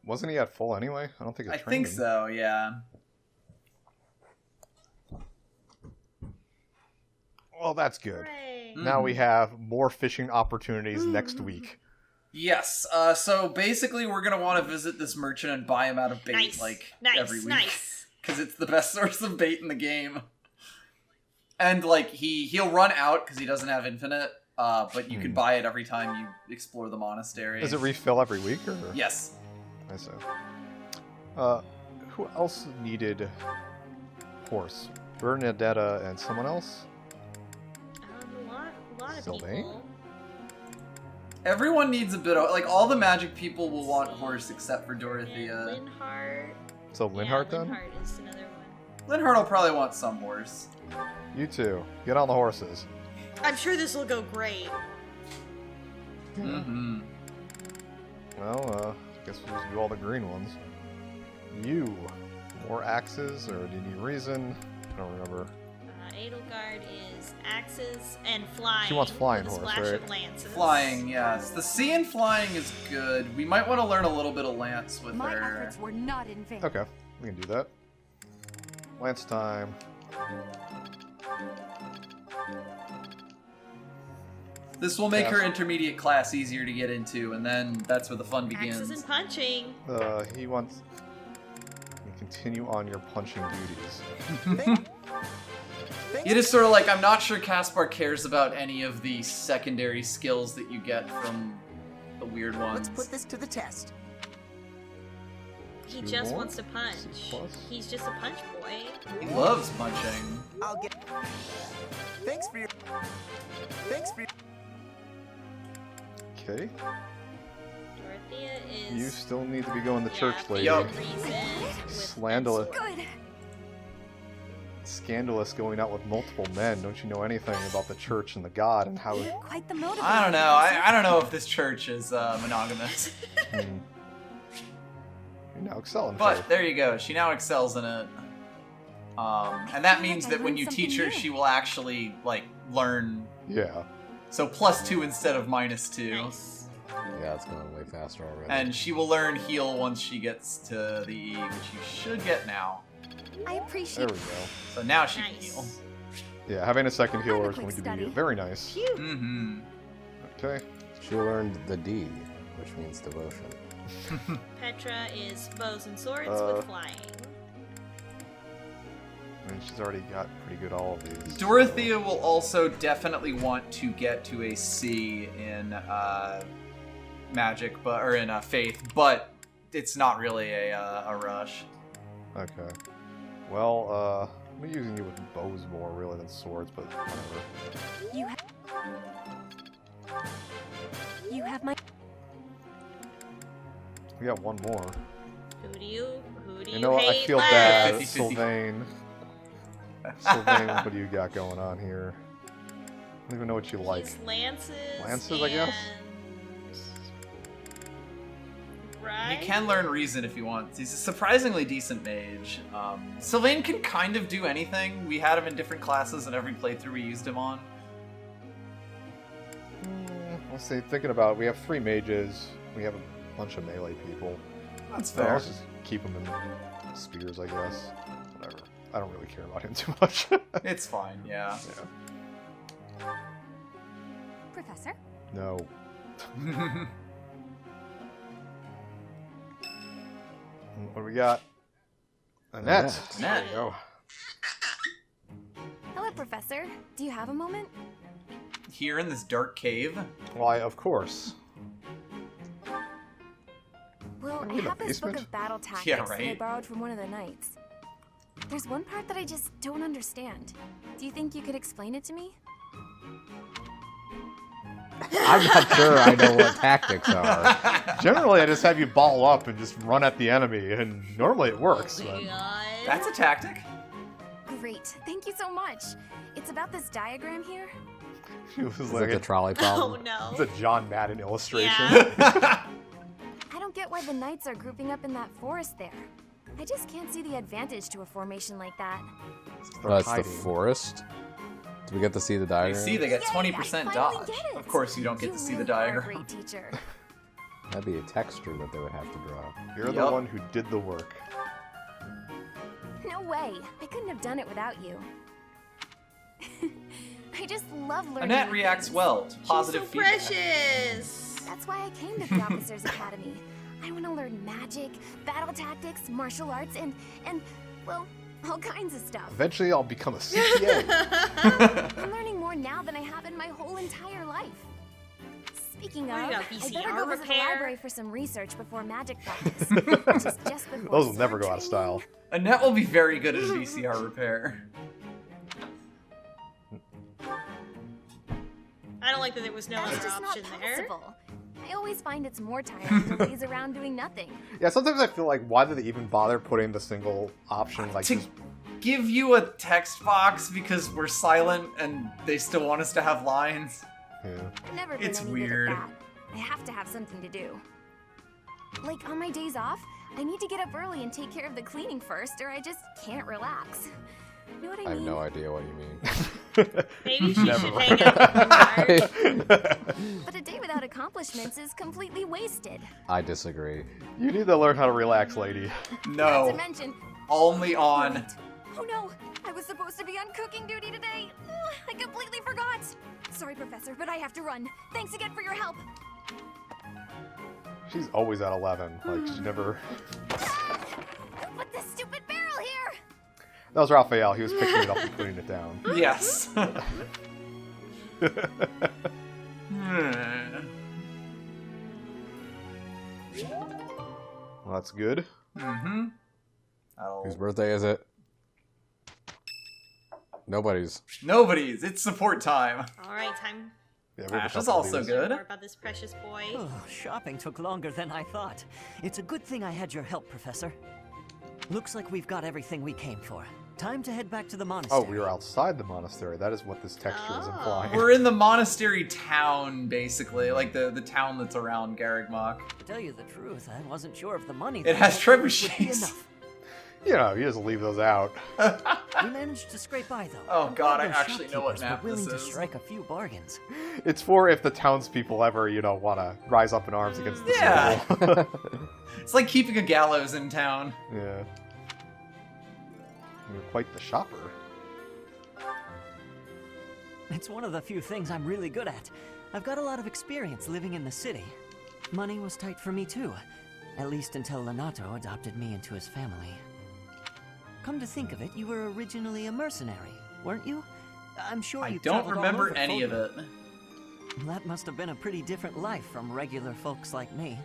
Wasn't he at full anyway? I don't think it's training. I think so, yeah. Well, that's good. Hooray. Now we have more fishing opportunities next week. Yes, so basically we're going to want to visit this merchant and buy him out of bait, every week. Nice. Because it's the best source of bait in the game. And, like, he'll run out because he doesn't have infinite, but you can buy it every time you explore the monastery. Does it refill every week, or...? Yes. I see. Who else needed horse? Bernadetta and someone else? A lot of Sylvain? people. Everyone needs a bit of... Like, all the magic people will want horse except for Dorothea. And Linhardt. So Linhardt then? Linhardt is another one. Linhardt will probably want some horse. You two, get on the horses. I'm sure this will go great. Mm-hmm. Well, guess we'll just do all the green ones. You, more axes, or do you need reason? I don't remember. Edelgard is axes and flying. She wants flying with a horse, splash right? of lances. Flying, yes. The sea and flying is good. We might want to learn a little bit of lance with My her. efforts were not in vain. Okay, we can do that. Lance time. This will make Yes. her intermediate class easier to get into, and then that's where the fun begins. Axes and punching. He wants... You continue on your punching duties. It is sort of like, I'm not sure Caspar cares about any of the secondary skills that you get from the weird ones. Let's put this to the test. He Two just more? wants to punch. C+. He's just a punch boy. He loves punching. I'll get. Thanks for your. Okay. Dorothea is. You still need to be going to church, lady. Yup. Scandalous. Scandalous going out with multiple men. Don't you know anything about the church and the god and how... Quite the motivator. I don't know. I don't know if this church is monogamous. You now excel in But faith. there you go. She now excels in it. And that means that when you teach her, she will actually, like, learn. Yeah. So +2 instead of -2. Nice. Yeah, it's going way faster already. And she will learn heal once she gets to the E, which you should get now. I There appreciate we go. So now she can heal. Nice. Yeah, having a second healer is quick going to be study. very nice. Phew. Mm-hmm. Okay. She learned the D, which means devotion. Petra is bows and swords Uh, with flying. I mean, she's already got pretty good all of these. Dorothea will also definitely want to get to a C in magic, or in faith, but it's not really a rush. Okay. Well, I'm using you with bows more really than swords, but whatever. You have my. We got one more. Who do you You know what? I hate feel less? bad, 50-50. Sylvain. Sylvain, what do you got going on here? I don't even know what you like. He's lances. Lances, I guess? Right? He can learn reason if he wants. He's a surprisingly decent mage. Sylvain can kind of do anything. We had him in different classes in every playthrough we used him on. Let's see, thinking about it, we have 3 mages. We have a bunch of melee people. That's So fair. let's just keep them in spears, I guess. Whatever. I don't really care about him too much. It's fine, yeah. Professor? No. What do we got? Annette. There Annette. we go. Hello, Professor. Do you have a moment? Here in this dark cave. Why, of course. Well, Are we I in the have this book basement? of battle tactics Yeah, that I right. borrowed from one of the knights. There's one part that I just don't understand. Do you think you could explain it to me? I'm not sure I know what tactics are. Generally, I just have you ball up and just run at the enemy, and normally it works. Oh my But... God. That's a tactic. Great. Thank you so much. It's about this diagram here. It was Is like it the trolley Oh problem? no. it's a John Madden illustration. Yeah. I don't get why the knights are grouping up in that forest there. I just can't see the advantage to a formation like that. They're That's the hiding. forest. Do we get to see the You diagram? see, they get Yay, 20% I finally dodge. get it. Of course, you don't get to see the really are a diagram. great teacher. That'd be a texture that they would have to draw. You're the Yup. one who did the work. No way. I couldn't have done it without you. I just love learning. Annette new reacts things. well to positive She's so feedback. precious. That's why I came to the Officers Academy. I want to learn magic, battle tactics, martial arts, and well, all kinds of stuff. Eventually, I'll become a CPA. I'm learning more now than I have in my whole entire life. Speaking What, of, you got I VCR better go visit the repair? library for some research before magic practice, which is just before Those will never sword go out of style. training. Annette will be very good at VCR repair. I don't like that there was no That's other just not option there. possible. I always find it's more tiring to laze around doing nothing. Yeah, sometimes I feel like, why did they even bother putting the single option? Like, To just, give you a text box because we're silent and they still want us to have lines. yeah. I've never been It's any weird. good at that. I have to have something to do. Like on my days off, I need to get up early and take care of the cleaning first, or I just can't relax. You know what I I have mean? no idea what you mean. Maybe she Never. should hang out with Bart. But a day without accomplishments is completely wasted. I disagree. You need to learn how to relax, lady. Not to No, mention, only on. wait. Oh no, I was supposed to be on cooking duty today. Ugh, I completely forgot. Sorry, Professor, but I have to run. Thanks again for your help. She's always at 11. Like, she never... Who put this stupid barrel here? That was Raphael. He was picking it up and putting it down. Yes. Well, that's good. Mm-hmm. Whose birthday is it? Nobody's. Nobody's. It's support time. All right, time Yeah, we have a Ash is couple of also these. good. more about this precious boy. Oh, shopping took longer than I thought. It's a good thing I had your help, Professor. Looks like we've got everything we came for. Time to head back to the monastery. Oh, we were outside the monastery. That is what this texture is Oh. implying. We're in the monastery town, basically, like the town that's around Garrigmach. To tell you the truth, I wasn't sure if the money It has would be trebuchets. enough. You know, you just leave those out. We managed to scrape by though. Oh, I'm God, glad I those actually know what shopkeepers map were willing this to is. strike a few bargains. It's for if the townspeople ever, you know, want to rise up in arms against the Yeah. civil. It's like keeping a gallows in town. Yeah. You're quite the shopper. It's one of the few things I'm really good at. I've got a lot of experience living in the city. Money was tight for me too, at least until Lenato adopted me into his family. Come to think of it, you were originally a mercenary, weren't you? I'm sure I you don't traveled all remember over any of Folio. it. That must have been a pretty different life from regular folks like me.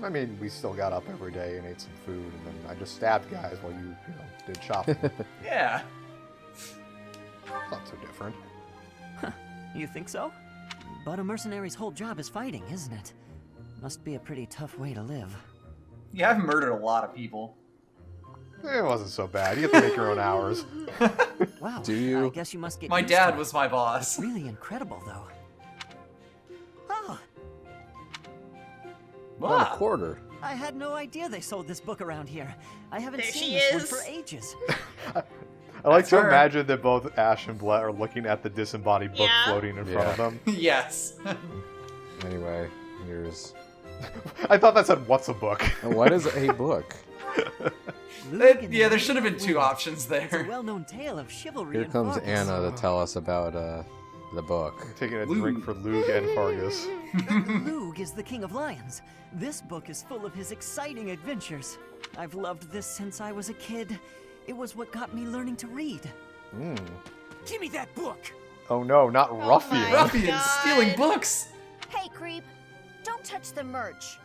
I mean, we still got up every day and ate some food, and then I just stabbed guys while you know, did shopping. Yeah. Not so different. You think so? But a mercenary's whole job is fighting, isn't it? Must be a pretty tough way to live. Yeah, I've murdered a lot of people. It wasn't so bad. You get to make your own hours. Wow. Do you? I guess you must get My used to dad it. was my boss. Really incredible, though. Oh, About a Ah, quarter. I had no idea they sold this book around here. I haven't There seen she this one is. for ages. I like That's to her. imagine that both Ash and Blett are looking at the disembodied book Yeah. floating in front of Yeah. them. yes. Anyway, here's. I thought that said, "What's a book?" What is a book? Lug and Yeah, there the should have been two Wind. options It's a there. well-known tale of chivalry Here and comes Fargus. Anna to tell us about the book. Taking a Lug. drink for Lug and Fargus. Lug is the king of lions. This book is full of his exciting adventures. I've loved this since I was a kid. It was what got me learning to read. Mm. Give me that book! Oh no, not ruffian. my- Ruffians God. stealing books. Hey, creep. Don't touch the merch.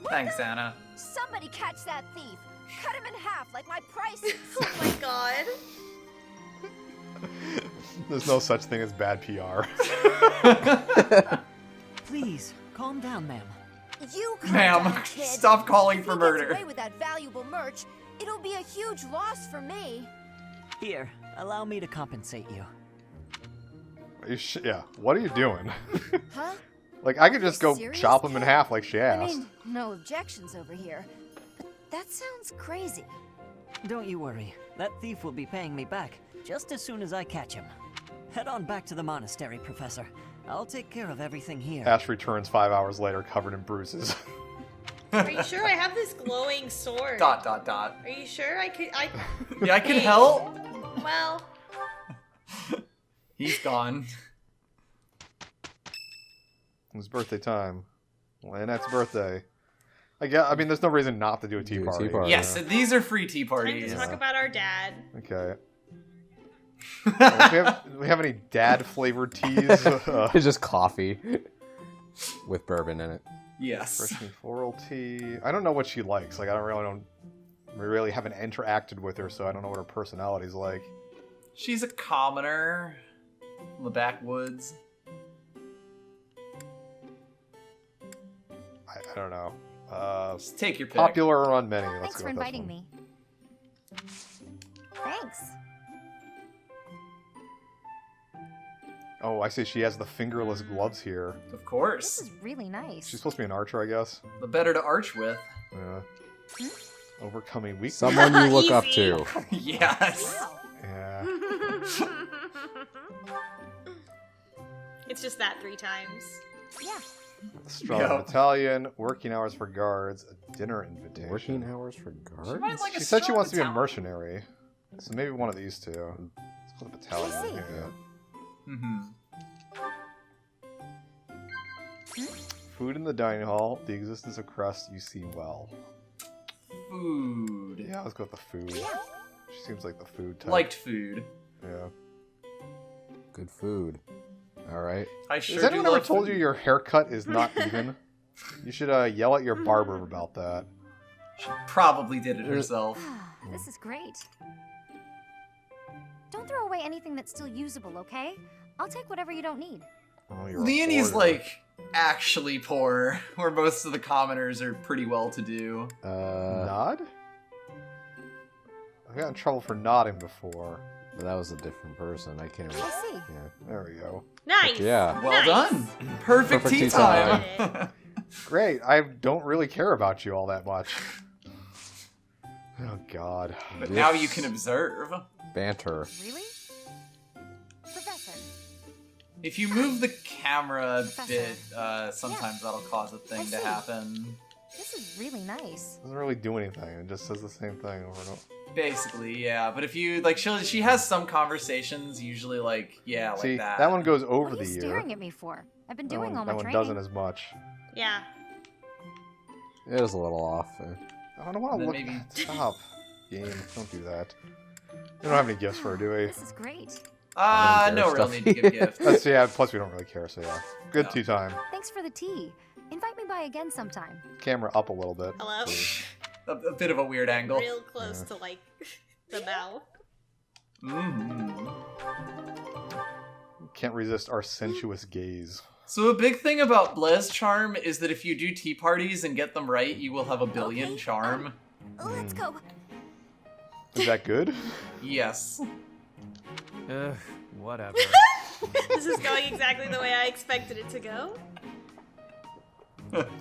Thanks, Anna. Somebody catch that thief. Cut him in half like my prices. Oh my god. There's no such thing as bad PR. Please, calm down, ma'am. You calm Ma'am, down, kid. stop calling If for he murder. gets away with that valuable merch, it'll be a huge loss for me. Here, allow me to compensate you. Yeah, what are you doing? Huh? Like, I could just go Serious, chop him in kid? half like she I asked. mean, no objections over here. But that sounds crazy. Don't you worry. That thief will be paying me back just as soon as I catch him. Head on back to the monastery, Professor. I'll take care of everything here. Ash returns 5 hours later, covered in bruises. Are you sure I have this glowing sword? Dot dot dot. Are you sure I could? Yeah, I can help. Well, He's gone. It's birthday time. Lynette's birthday. I mean, there's no reason not to do a tea Do a party. tea party. Yes, and these are free tea time parties. to talk about our dad. Okay. Do we have any dad-flavored teas? It's just coffee with bourbon in it. Yes. Freshly floral tea. I don't know what she likes. Like, we really haven't interacted with her, so I don't know what her personality's like. She's a commoner in the backwoods. I don't know. Just take your pick. Popular among many. Let's Thanks go for with this inviting one. me. Thanks. Oh, I see. She has the fingerless gloves here. Of course. This is really nice. She's supposed to be an archer, I guess. The better to arch with. Yeah. Overcoming weakness. Someone you look up Easy. to. Yes. Yeah. It's just that 3 times. Yeah. Strong Yep. battalion. Working hours for guards. A dinner invitation. Working hours for guards? might like a She said she strong wants to be a battalion. mercenary. So maybe one of these two. Let's put a battalion. I see. Yeah. Mm-hmm. Food in the dining hall. The existence of Crests you see well. Food. Yeah, let's go with the food. She seems like the food type. Liked food. Yeah. Good food. Alright. I sure Has anyone do ever like told food. you your haircut is not even? You should yell at your barber about that. She probably did it herself. This is great. Don't throw away anything that's still usable, okay? I'll take whatever you don't need. Oh, you're a Leonie's hoarder. like actually poor, where most of the commoners are pretty well to do. Nod? I got in trouble for nodding before. But that was a different person. I can't remember. I see. Yeah. There we go. Nice. Yeah. Well Nice. done. Perfect Perfect tea tea time. time. Great. I don't really care about you all that much. Oh, God. But now you can observe. Banter. Really? Professor. If you move the camera a Professor. bit, sometimes that'll cause a thing I to see. happen. This is really nice. Doesn't really do anything. It just says the same thing over and over. Basically, yeah. But if you like, she has some conversations. Usually, like like See, that. that one goes over What are the you year. staring at me for? I've been doing all my that one training. doesn't as much. Yeah. It is a little off. I don't want to Then look. maybe- Stop. Game. Don't do that. We don't have any gifts for her, do we? This is great. I don't no care real stuff. need to give gifts. Yeah, plus we don't really care, so yeah. Good No. tea time. Thanks for the tea. Invite me by again sometime. Camera up a little bit. Hello? please. a bit of a weird angle. Real close to like the mouth. Mm-hmm. Can't resist our sensuous gaze. So a big thing about Blaze Charm is that if you do tea parties and get them right, you will have a billion Okay, charm. Let's go. Is that good? Yes. Ugh, whatever. This is going exactly the way I expected it to go.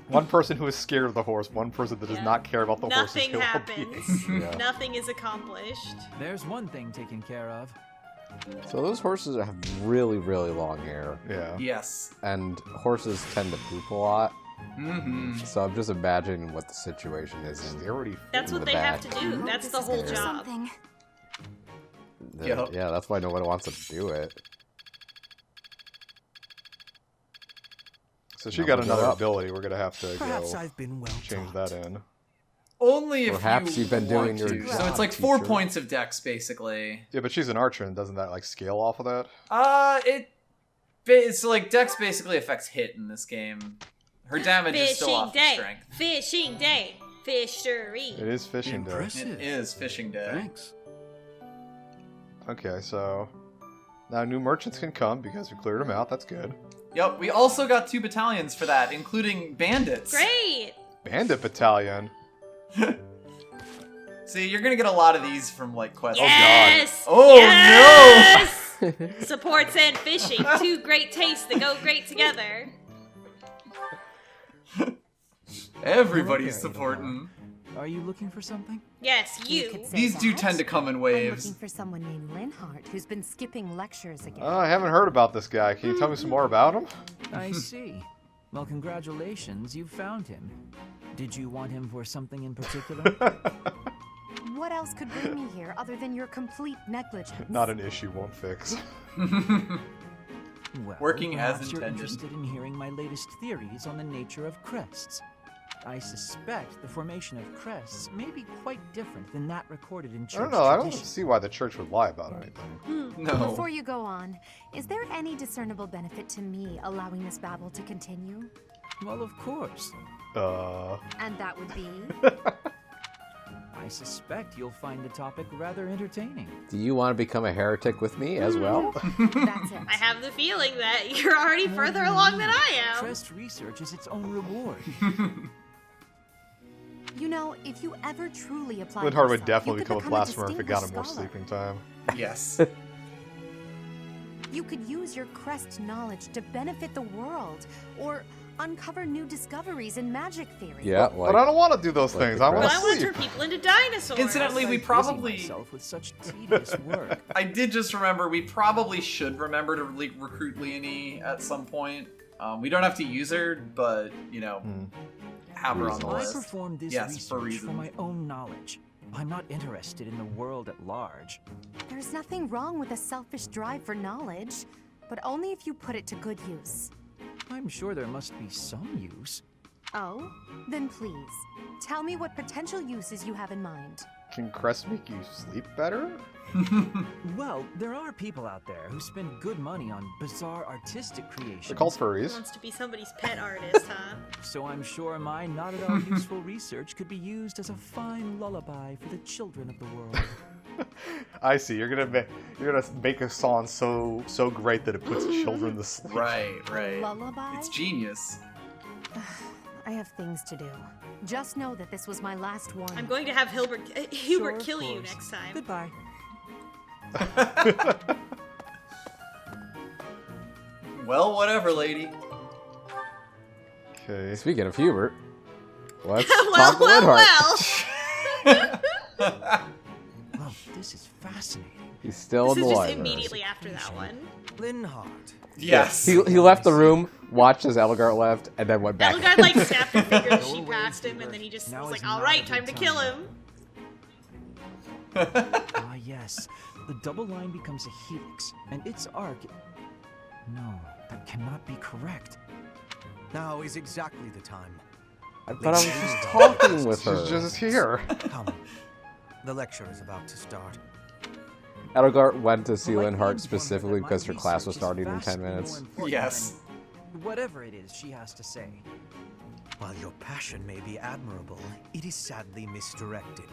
One person who is scared of the horse, one person that does Yeah. not care about the Nothing horse's happens. Yeah. Nothing is accomplished. There's one thing taken care of. So those horses have really, really long hair. Yeah. Yes. And horses tend to poop a lot. Mm-hmm. So I'm just imagining what the situation is. They already That's In what the they have back. to do. That's This the is whole gonna be job. something. Yep. Yeah, that's why nobody wants to do it. So she Now got we'll go another up. ability. We're gonna have to Perhaps go I've been well change taught. that in. Only if Perhaps you you've been want doing your to. So job, it's like 4 teacher. points of dex, basically. Yeah, but she's an archer, and doesn't that like scale off of that? It's like dex basically affects hit in this game. Her damage is still Fishing off of day. strength. Fishing day. Fishery. It is fishing day. Impressive. It is fishing day. Thanks. Okay, so now new merchants can come because we cleared them out. That's good. Yep, we also got 2 battalions for that, including bandits. Great. Bandit battalion. See, you're gonna get a lot of these from like quests. Yes. Oh, yes! no! Supports and fishing. 2 great tastes that go great together. Everybody's Okay, supporting. Are you looking for something? Yes, You you. could say These do that. tend to come in I'm waves. looking for someone named Linhardt who's been skipping lectures again. Oh, I haven't heard about this guy. Can you tell me some more about him? I see. Well, congratulations, you found him. Did you want him for something in particular? What else could bring me here other than your complete negligence? Not an issue won't fix. Well, Working as perhaps you're intended. interested in hearing my latest theories on the nature of crests. I suspect the formation of crests may be quite different than that recorded in I church don't know. I don't tradition. see why the church would lie about anything. No. Before you go on, is there any discernible benefit to me allowing this babble to continue? Well, of course. And that would be? I suspect you'll find the topic rather entertaining. Do you want to become a heretic with me as well? That's it. I have the feeling that you're already further along than I am. Crest research is its own reward. You know, if you ever truly apply Linhardt yourself, would definitely you become could a blasphemer if it got him more distinguished sleeping time. Yes. You could use your crest knowledge to benefit the world, or uncover new discoveries in magic theory. Yeah, But I don't want to do those like things. the I want But to I want to sleep. turn people into dinosaurs. Incidentally, we I'm busy probably... myself with such tedious work. I did just remember, we probably should remember to recruit Leonie at some point. We don't have to use her, but, you know, have her on the I list. perform this Yes, for research for reasons. my own knowledge. I'm not interested in the world at large. There's nothing wrong with a selfish drive for knowledge, but only if you put it to good use. I'm sure there must be some use. Oh? Then please, tell me what potential uses you have in mind. Can Crest make you sleep better? Well, there are people out there who spend good money on bizarre artistic creations. They're called He furries. wants to be somebody's pet artist, huh? So I'm sure my not at all useful research could be used as a fine lullaby for the children of the world. I see. You're gonna make a song so great that it puts children to sleep. Right. Lullaby? It's genius. I have things to do. Just know that this was my last one. I'm going to have Hubert Sure, of kill you course. next time. Goodbye. Well, whatever, lady. Okay. Speaking of Hubert, let's well, talk to well, Linhardt. well. Oh, this is fascinating. He's still This in is the just library. immediately after that one. Linhardt. Yes. He left the room, watched as Elgart left, and then went back. Elgard like snapped her fingers as she passed him, and then he just Now was is like, "All not right, a time good to kill time." him." Ah, yes. The double line becomes a helix, and its arc... No, that cannot be correct. Now is exactly the time. I thought I was just talking with her. She's just here. Come. The lecture is about to start. Elgart went to see Politely Linhardt inform specifically her that because my her class was research is starting in 10 vastly more minutes. important Yes. than whatever it is she has to say. While your passion may be admirable, it is sadly misdirected.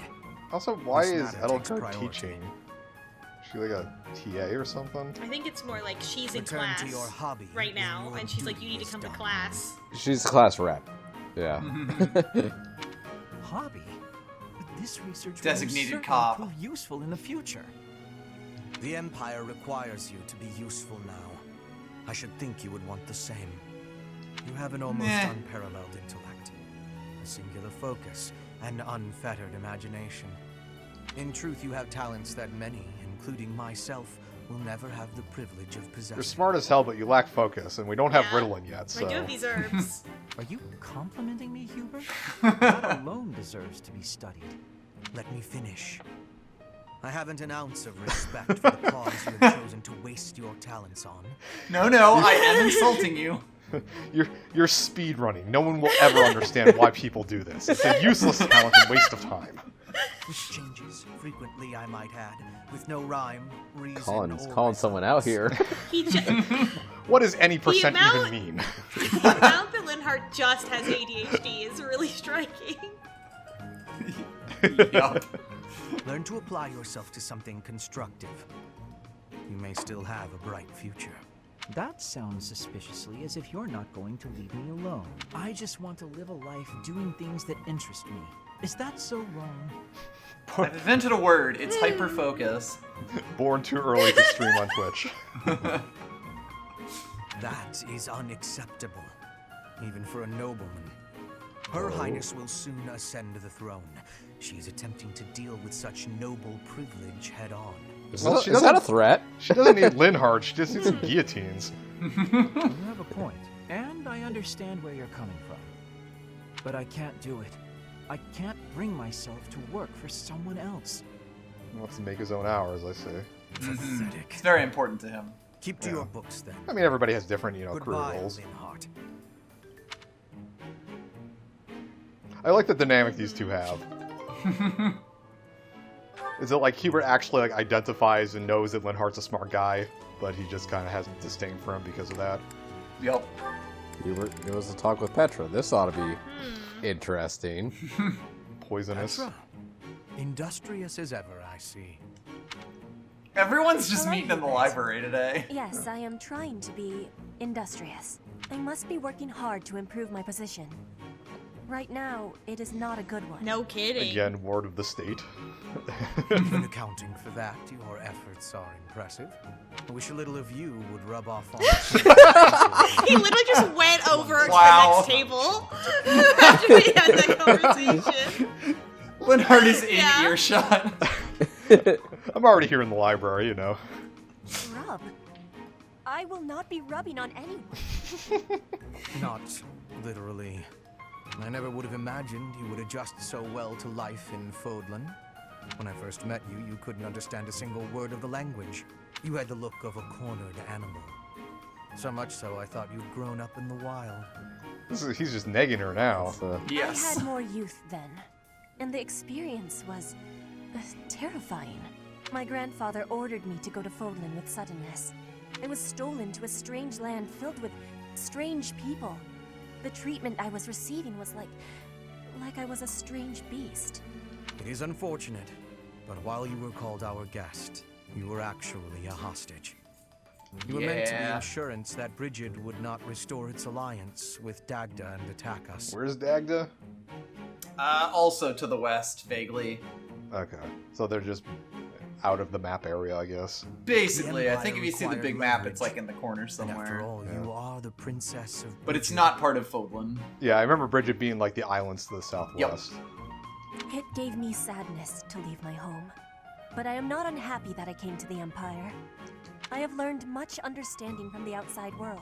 Also, why This is matter takes Edelgard priority. teaching? Is she like a TA or something? I think it's more like she's in Return class to your hobby right when now, your and she's like, "You need duty to come is to done." class." She's a class rep. Yeah. Hobby? But this research Designated will certainly cop. prove useful in the future. The Empire requires you to be useful now. I should think you would want the same. You have an almost Meh. unparalleled intellect, a singular focus, and unfettered imagination. In truth, you have talents that many, including myself, will never have the privilege of possessing. You're smart as hell, but you lack focus, and we don't have Yeah. Ritalin yet, I do so... have these herbs. Are you complimenting me, Hubert? That alone deserves to be studied. Let me finish. I haven't an ounce of respect for the cause you have chosen to waste your talents on. No, I am insulting you. You're speed running. No one will ever understand why people do this. It's a useless talent and waste of time. Which changes frequently, I might add, with no rhyme, reason, Colin's or calling someone out here. He just, What does any percent amount- even mean? the amount that Linhardt just has ADHD is really striking. Yup. Learn to apply yourself to something constructive. You may still have a bright future. That sounds suspiciously as if you're not going to leave me alone. I just want to live a life doing things that interest me. Is that so wrong? I've invented a word. It's hyperfocus. Born too early to stream on Twitch. That is unacceptable, even for a nobleman. Her Highness will soon ascend the throne. She's attempting to deal with such noble privilege head-on. Is Well, that a threat? She doesn't need Linhardt, she just needs some guillotines. You have a point, and I understand where you're coming from. But I can't do it. I can't bring myself to work for someone else. He wants to make his own hours, I say. Pathetic. It's very important to him. Keep to your books, then. I mean, everybody has different, career Goodbye, goals. Linhardt. I like the dynamic these two have. Is it like Hubert actually identifies and knows that Linhardt's a smart guy, but he just kind of has disdain for him because of that? Yep. It was a talk with Petra. This ought to be interesting. Poisonous. Petra. Industrious as ever, I see. Everyone's just meeting in the library today. Yes, I am trying to be industrious. I must be working hard to improve my position. Right now, it is not a good one. No kidding. Again, ward of the state. Even accounting for that, your efforts are impressive. I wish a little of you would rub off on He literally just went over Wow. to the next table after we had that conversation. Linhardt is in Yeah. earshot. I'm already here in the library, you know. Rub? I will not be rubbing on anyone. Not literally. I never would have imagined you would adjust so well to life in Fodlan. When I first met you, you couldn't understand a single word of the language. You had the look of a cornered animal. So much so, I thought you'd grown up in the wild. He's just negging her now. I Yes. had more youth then, and the experience was terrifying. My grandfather ordered me to go to Fodlan with suddenness. I was stolen to a strange land filled with strange people. The treatment I was receiving was like I was a strange beast. It is unfortunate, but while you were called our guest, you were actually a hostage. You were meant to be Yeah. insurance that Brigid would not restore its alliance with Dagda and attack us. Where's Dagda? Also to the west, vaguely. Okay. So they're just out of the map area, I guess. Basically, I Empire think if you see the required big map, leverage. it's like in the corner And after somewhere. all, you are the princess of But it's Brigid. not part of Fodlan. Yeah, I remember Bridget being like the islands to the southwest. It gave me sadness to leave my home, but I am not unhappy that I came to the Empire. I have learned much understanding from the outside world.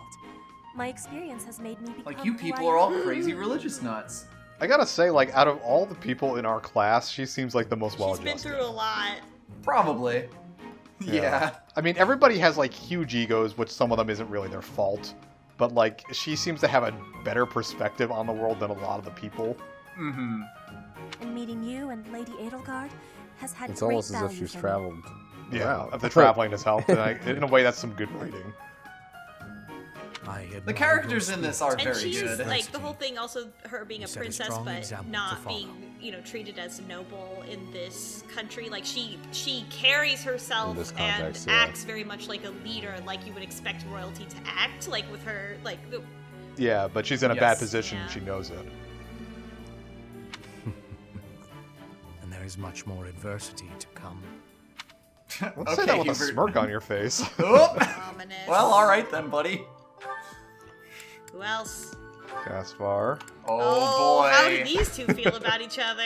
My experience has made me become Like, you who people I are all am. crazy religious nuts. I gotta say, out of all the people in our class, she seems like the most She's well-adjusted. been through a lot. Probably. Yeah. I mean, everybody has, huge egos, which some of them isn't really their fault. But, she seems to have a better perspective on the world than a lot of the people. Mm-hmm. And meeting you and Lady Edelgard has had It's great almost as value if she's for me. traveled. Yeah, around. the traveling has helped. And in a way, that's some good writing. The characters in this are And very she's good. the whole thing, also her being a set a princess, strong but example to not follow. being, treated as noble in this country. Like she carries herself In this and context, yeah. acts very much like a leader, like you would expect royalty to act, like with her, Yeah, but she's in a Yes. bad position and Yeah. she knows it. And there is much more adversity to come. Let's say that with a smirk on your face. Oh! ominous. Well, alright then, buddy. Who else? Caspar. Oh, boy. How do these two feel about each other?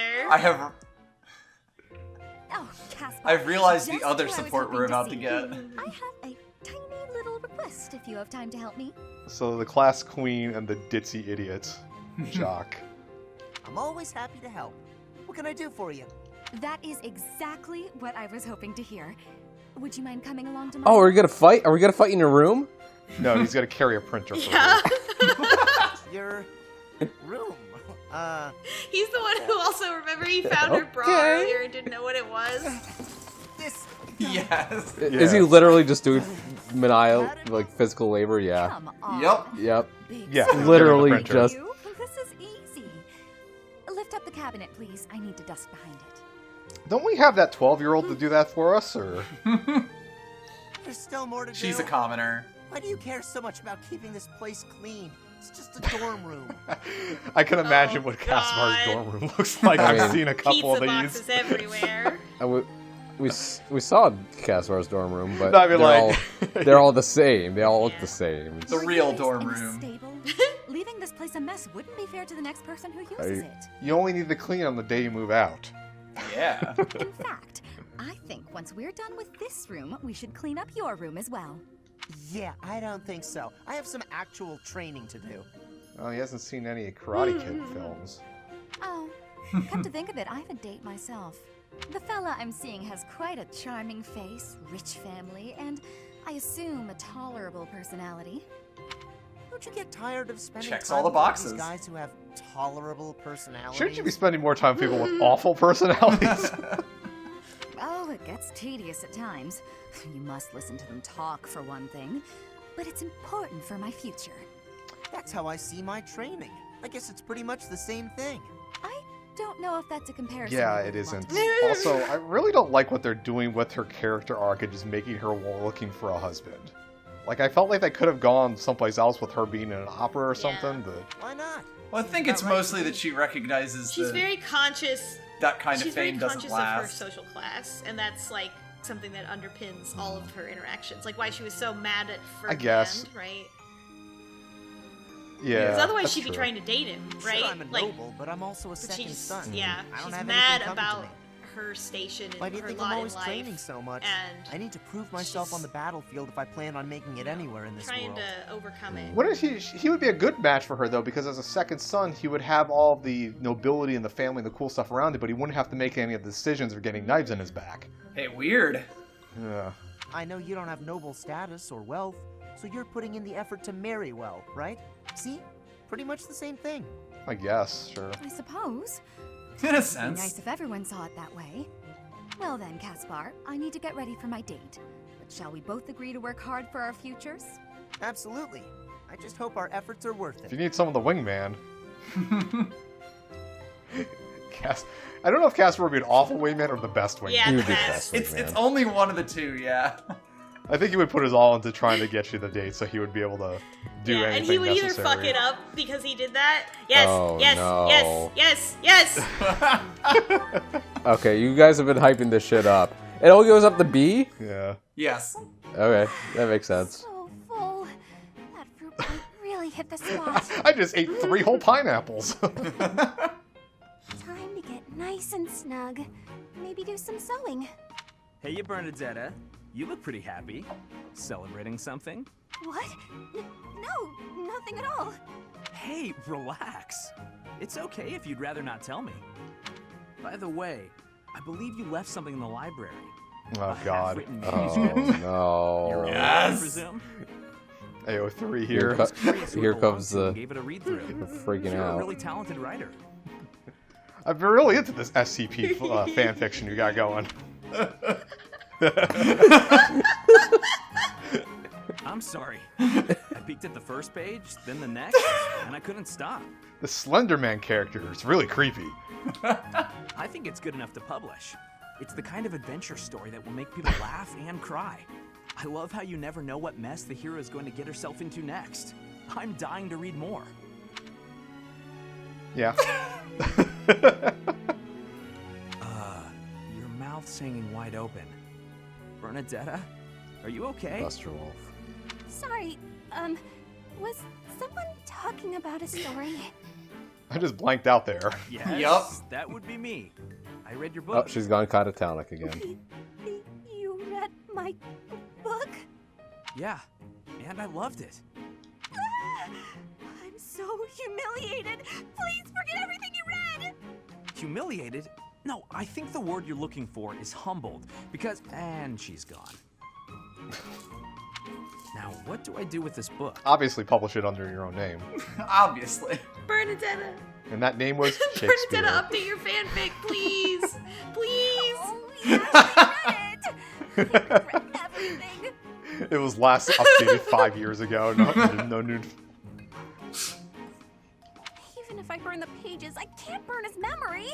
Oh, Caspar. I've realized the just other who I was support we're hoping about to see. get. I have a tiny little request if you have time to help me. So the class queen and the ditzy idiot, Jock. I'm always happy to help. What can I do for you? That is exactly what I was hoping to hear. Would you mind coming along tomorrow? Oh, are we gonna fight? Are we gonna fight in your room? No, he's gonna carry a printer for Yeah. her. Your room. He's the one who also, remember, he found her bra Okay. earlier and didn't know what it was. This. Yes. Is he literally just doing maniacal, physical labor? Yeah. Come on. Yep. Yep. Big Yeah, sister. Literally printer. just. You? This is easy. Lift up the cabinet, please. I need to dust behind it. Don't we have that 12-year-old to do that for us, or? There's still more to do. She's a commoner. Why do you care so much about keeping this place clean? It's just a dorm room. I can imagine Oh, what Caspar's God. dorm room looks like. I I've mean- seen a couple Pizza of these. boxes everywhere. We saw Caspar's dorm room, but No, I mean, they're all the same. They all look Yeah. the same. The real Nice dorm and room. stable. Leave leaving this place a mess wouldn't be fair to the next person who uses it. You only need to clean on the day you move out. Yeah. In fact, I think once we're done with this room, we should clean up your room as well. Yeah, I don't think so. I have some actual training to do. Oh, he hasn't seen any Karate Kid films. Oh, come to think of it, I have a date myself. The fella I'm seeing has quite a charming face, rich family, and I assume a tolerable personality. Don't you get tired of spending Checks time all the with all boxes. these guys who have tolerable personalities? Shouldn't you be spending more time with people with awful personalities? Oh, it gets tedious at times. You must listen to them talk, for one thing. But it's important for my future. That's how I see my training. I guess it's pretty much the same thing. I don't know if that's a comparison. Yeah, I it would want isn't. to- Also, I really don't like what they're doing with her character arc and just making her looking for a husband. Like, I felt like they could have gone someplace else with her being in an opera or something, but... Why not? Well, I think it's mostly that she recognizes She's very conscious. that kind of She's very fame doesn't conscious last. of her social class, and that's like something that underpins all of her interactions. Like why she was so mad at Ferdinand, guess. right? Yeah, Because otherwise that's she'd be true. trying to date him, Sure, right? I'm a like, noble, but I'm also a but second she's, son. yeah, I don't she's have mad anything coming to about me. her station Why and do you her think lot I'm in always life, training so much? and I need to prove myself on the battlefield if I plan on making it anywhere in this trying world. to overcome it. Wouldn't he would be a good match for her, though, because as a second son, he would have all the nobility and the family and the cool stuff around him, but he wouldn't have to make any of the decisions or getting knives in his back. Hey, weird. Yeah. I know you don't have noble status or wealth, so you're putting in the effort to marry well, right? See? Pretty much the same thing. I guess, sure. I suppose. In a It'd be sense. nice if everyone saw it that way. Well then, Caspar, I need to get ready for my date. But shall we both agree to work hard for our futures? Absolutely. I just hope our efforts are worth If it. you need someone, the wingman. I don't know if Casper would be an awful wingman or the best wingman. Yeah, He the would be best. best. It's only one of the two, yeah. I think he would put his all into trying to get you the date, so he would be able to do Yeah, anything and he would either necessary. fuck it up because he did that. Yes, Oh, yes, no. yes, yes, yes. Okay, you guys have been hyping this shit up. It all goes up to B? Yeah. Yes. Okay, that makes sense. So full. That fruit punch really hit the spot. I just ate 3 whole pineapples. Time to get nice and snug. Maybe do some sewing. Hey, you Bernadetta. You look pretty happy. Celebrating something? What? No, nothing at all. Hey, relax. It's okay if you'd rather not tell me. By the way, I believe you left something in the library. Oh, God. Half-written Oh, manuscript. no. You're Yes. I presume. AO3 Here, here. Curious who it here belonged comes to and the gave it a read through. freaking You're a out. really talented writer. I'm really into this SCP fan fiction you got going. I'm sorry. I peeked at the first page, then the next, and I couldn't stop. The Slenderman character is really creepy. I think it's good enough to publish. It's the kind of adventure story that will make people laugh and cry. I love how you never know what mess the hero is going to get herself into next. I'm dying to read more. Yeah. Your mouth's hanging wide open. Bernadetta, are you okay? Buster Wolf. Sorry, was someone talking about a story? I just blanked out there. Yes, Yup. that would be me. I read your Oh, book. she's gone catatonic again. You read my book? Yeah, and I loved it. I'm so humiliated. Please forget everything you read. Humiliated? No, I think the word you're looking for is humbled, because... And she's gone. Now, what do I do with this book? Obviously publish it under your own name. Obviously. Bernadetta. And that name was Shakespeare. Bernadetta, update your fanfic, please. Please. Oh, yes, I read it. I regret everything. It was last updated 5 years ago. No new... Even if I burn the pages, I can't burn his memory.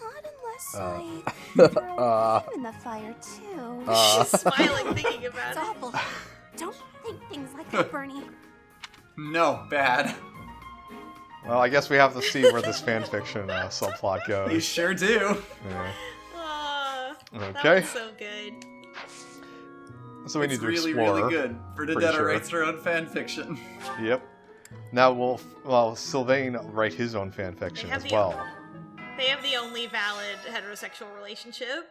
Not unless I throw him in the fire, too. She's smiling thinking about It's it. awful. Don't think things like that, Bernie. No, bad. Well, I guess we have to see where this fanfiction subplot You goes. sure do. Yeah. That Okay. was so good. So we It's need to really, explore. really good. Pretty Bernadetta sure. writes her own fan fiction. Yep. Now, will Sylvain write his own fanfiction as well? They have the only valid heterosexual relationship.